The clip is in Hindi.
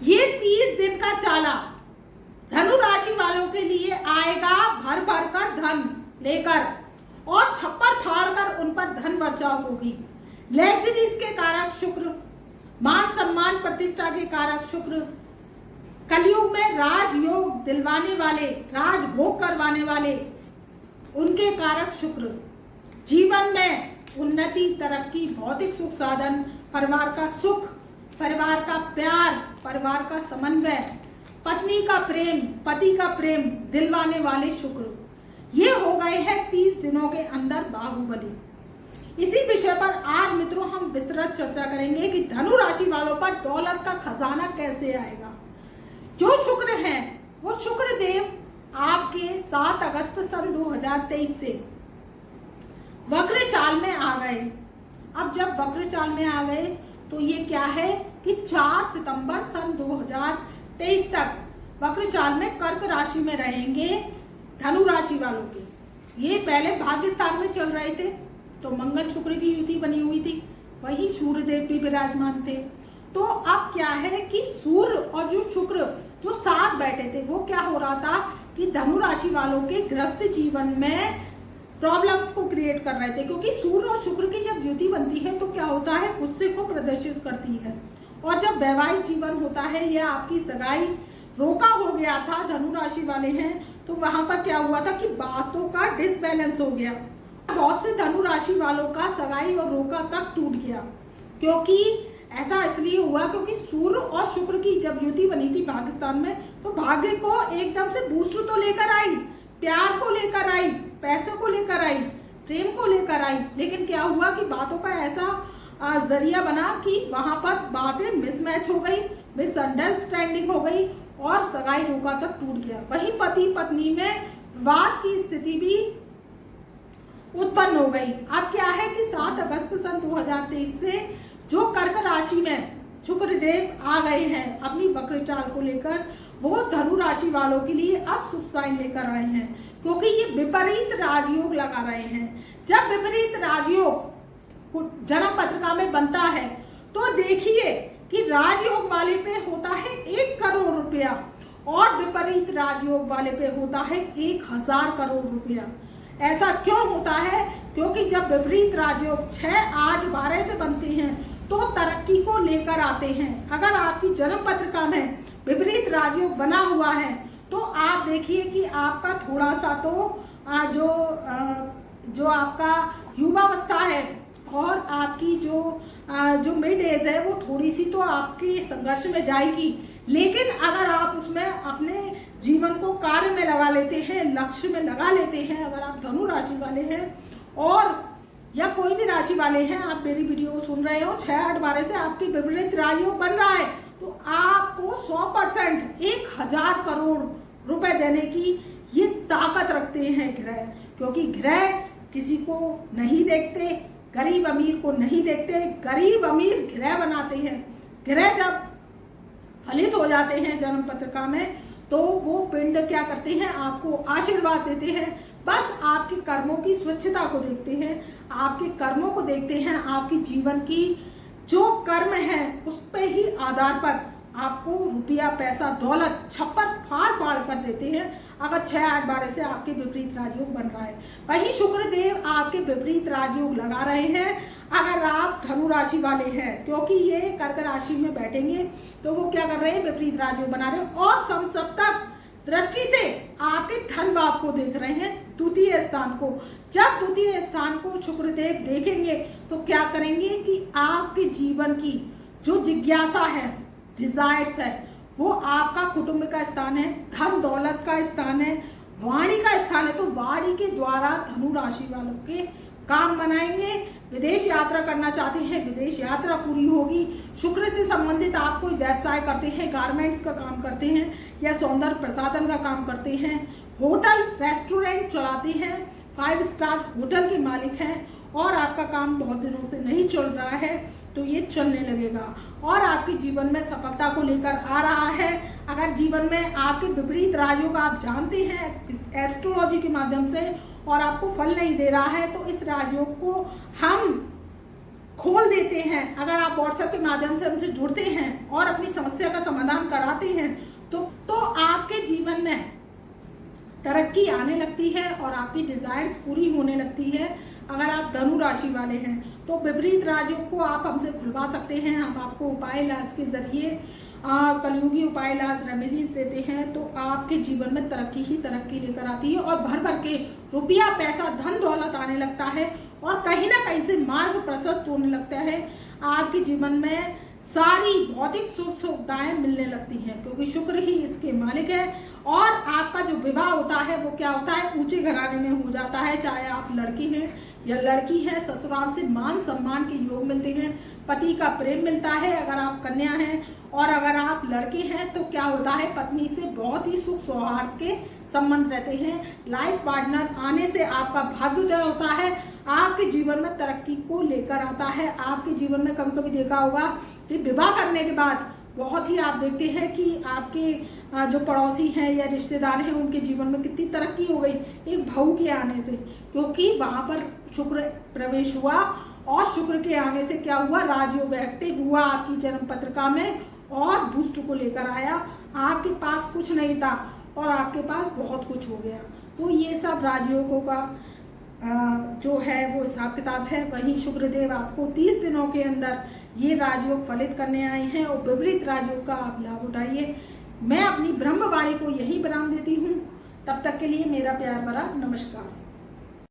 ये 30 दिन का चाला धनु राशि वालों के लिए आएगा भर भर कर धन लेकर और छप्पर फाड़ कर उन पर धन वर्षाव होगी। लग्जरीज के कारक शुक्र, मान सम्मान प्रतिष्ठा के कारक शुक्र, कलयुग में राजयोग दिलवाने वाले, राजभोग करवाने वाले, उनके कारक शुक्र, जीवन में उन्नति, तरक्की, भौतिक सुख साधन, परिवार का सुख, परिवार का प्यार, परिवार का समन्वय, पत्नी का प्रेम, पति का प्रेम दिलवाने वाले शुक्र, ये हो गए हैं 30 दिनों के अंदर बाहुबली। इसी विषय पर आज मित्रों हम विस्तृत चर्चा करेंगे कि धनु राशि वालों पर दौलत का खजाना कैसे आएगा। जो शुक्र हैं वो शुक्र देव आपके 7 अगस्त सन 2023 से वक्र चाल में आ गए। अब जब वक्र चाल में आ गए तो ये क्या है कि 4 सितंबर सन 2023 तक वक्र चाल में कर्क राशि में रहेंगे धनु राशि वालों के। ये पहले भाग्य स्थान में चल रहे थे तो मंगल शुक्र की युति बनी हुई थी, वही सूर्य देव भी विराजमान थे। तो अब क्या है कि सूर्य और जो शुक्र जो साथ बैठे थे वो क्या हो रहा था कि धनु राशि वालों के गृहस्थ जीवन में प्रॉब्लम्स को क्रिएट कर रहे थे, क्योंकि सूर्य और शुक्र की जब युति बनती है तो क्या होता है, गुस्से को प्रदर्शित करती है। और जब वैवाहिक जीवन होता है या आपकी सगाई रोका हो गया था, धनु राशि वाले हैं तो वहां पर क्या हुआ था कि बातों का डिसबैलेंस हो गया। बहुत से धनु राशि वालों का सगाई और रोका तक टूट गया, क्योंकि ऐसा इसलिए हुआ क्योंकि सूर्य और शुक्र की जब युति बनी थी भाग्यस्थान में तो भाग्य को एकदम से बूस्ट तो लेकर आई, प्यार को लेकर आई, पैसे को लेकर आई, प्रेम को लेकर आई, लेकिन क्या हुआ कि बातों का ऐसा जरिया बना कि वहां पर बातें मिसमैच हो गई, मिसअंडरस्टैंडिंग हो गई और सगाई रोका तक टूट गया। वही पति पत्नी में विवाद की स्थिति भी उत्पन्न हो गई। अब क्या है कि 7 अगस्त सन 2023 से जो कर्क राशि में शुक्र देव आ गए हैं अपनी वक्र चाल को लेकर, वो धनु राशि वालों के लिए अब शुभ साइन लेकर आए हैं, क्योंकि ये विपरीत राजयोग लगा रहे हैं। जब विपरीत राजयोग जन्म पत्रिका में बनता है तो देखिए कि राजयोग वाले पे होता है 1 करोड़ रुपया और विपरीत राजयोग वाले पे होता है 1000 करोड़ रुपया। ऐसा क्यों होता है? क्योंकि जब विपरीत राजयोग 6, 8, 12 से बनते हैं तो तरक्की को लेकर आते हैं। अगर आपकी जन्म पत्रिका में विपरीत राजयोग बना हुआ है तो आप देखिए कि आपका थोड़ा सा तो जो आपका युवावस्था है और आपकी जो मिड एज है वो थोड़ी सी तो आपकी संघर्ष में जाएगी, लेकिन अगर आप उसमें अपने जीवन को कार्य में लगा लेते हैं, लक्ष्य में लगा लेते हैं, अगर आप धनु राशि वाले हैं और या कोई भी राशि वाले हैं, आप मेरी वीडियो सुन रहे हो, 6, 8, 12 से आपकी विपरीत राजयोग बन रहा है तो आपको 100% 1000 करोड़ रुपए देने की ये ताकत रखते हैं ग्रह, क्योंकि ग्रह किसी को नहीं देखते, गरीब अमीर को नहीं देखते, गरीब अमीर ग्रह बनाते हैं। ग्रह जब फलित हो जाते हैं जन्म पत्रिका में तो वो पिंड क्या करते हैं, आपको आशीर्वाद देते हैं। बस आपके कर्मों की स्वच्छता को देखते हैं, आपके कर्मों को देखते हैं, आपकी जीवन की जो कर्म है उस पे ही आधार पर आपको रुपया, पैसा, दौलत छप्पर फाड़ फाड़ कर देते हैं अगर 6, 8, 12 से आपके विपरीत राजयोग बन रहा है। वही शुक्र देव आपके विपरीत राजयोग लगा रहे हैं अगर आप धनु राशि वाले हैं, क्योंकि ये कर्क राशि में बैठेंगे तो वो क्या कर रहे हैं, विपरीत राजयोग बना रहे हैं और सप्तम दृष्टि से आपके धन भाव को देख रहे हैं, द्वितीय स्थान को। जब द्वितीय स्थान को शुक्रदेव देखेंगे तो क्या करेंगे कि आपके जीवन की जो जिज्ञासा है, डिजायर्स है, वो आपका कुटुंब का स्थान है, धन दौलत का स्थान है, वाणी का स्थान है, तो वाणी के द्वारा धनु राशि वालों के काम बनाएंगे। विदेश यात्रा करना चाहते हैं, विदेश यात्रा पूरी होगी। शुक्र से संबंधित आप कोई व्यवसाय करते हैं, गारमेंट्स का काम करते हैं या सौंदर्य प्रसाधन का काम करते हैं, होटल रेस्टोरेंट चलाते हैं, 5 स्टार होटल के मालिक हैं और आपका काम बहुत दिनों से नहीं चल रहा है तो ये चलने लगेगा और आपके जीवन में सफलता को लेकर आ रहा है। अगर जीवन में आपके विपरीत राजयोग आप जानते हैं एस्ट्रोलॉजी के माध्यम से और आपको फल नहीं दे रहा है तो इस राजयोग को हम खोल देते हैं, अगर आप व्हाट्सएप के माध्यम से हमसे जुड़ते हैं और अपनी समस्या का समाधान कराते हैं तो आपके जीवन में तरक्की आने लगती है और आपकी डिजायर्स पूरी होने लगती है। अगर आप धनु राशि वाले हैं तो विपरीत राजयोग को आप हमसे खुलवा सकते हैं। हम आपको उपाय इलाज के जरिए कलयुगी उपाय इलाज रेमेडीज देते हैं, तो आपके जीवन में तरक्की ही तरक्की लेकर आती है और भर भर के रुपया पैसा धन दौलत आने लगता है और कहीं ना कहीं से मार्ग प्रशस्त होने लगता है। आपके जीवन में सारी भौतिक सुख सुविधाएं मिलने लगती हैं, क्योंकि शुक्र ही इसके मालिक है। और आपका जो विवाह होता है वो क्या होता है, ऊंचे घराने में हो जाता है। चाहे आप लड़की हैं या लड़की है, ससुराल से मान सम्मान के योग मिलते हैं, पति का प्रेम मिलता है। अगर आप कन्या हैं और अगर आप लड़के हैं तो क्या होता है, पत्नी से बहुत ही सुख सौहार्द के संबंध रहते हैं। लाइफ पार्टनर आने से आपका भाग्योदय होता है, आपके जीवन में तरक्की को लेकर आता है। आपके जीवन में कभी कभी देखा होगा कि विवाह करने के बाद बहुत ही आप देखते हैं कि आपके जो पड़ोसी हैं या रिश्तेदार हैं उनके जीवन में कितनी तरक्की हो गई एक बहू के आने से, क्योंकि वहां पर शुक्र प्रवेश हुआ और शुक्र के आने से क्या हुआ, राजयोग एक्टिव हुआ आपकी जन्म पत्रिका में और दुष्ट को लेकर आया। आपके पास कुछ नहीं था और आपके पास बहुत कुछ हो गया। तो ये सब राजयोगों का जो है वो हिसाब किताब है। वहीं शुक्रदेव आपको 30 दिनों के अंदर ये राजयोग फलित करने आए हैं और विपरीत राजयोग का आप लाभ उठाइए। मैं अपनी ब्रह्मवाणी को यही विराम देती हूँ। तब तक के लिए मेरा प्यार भरा नमस्कार।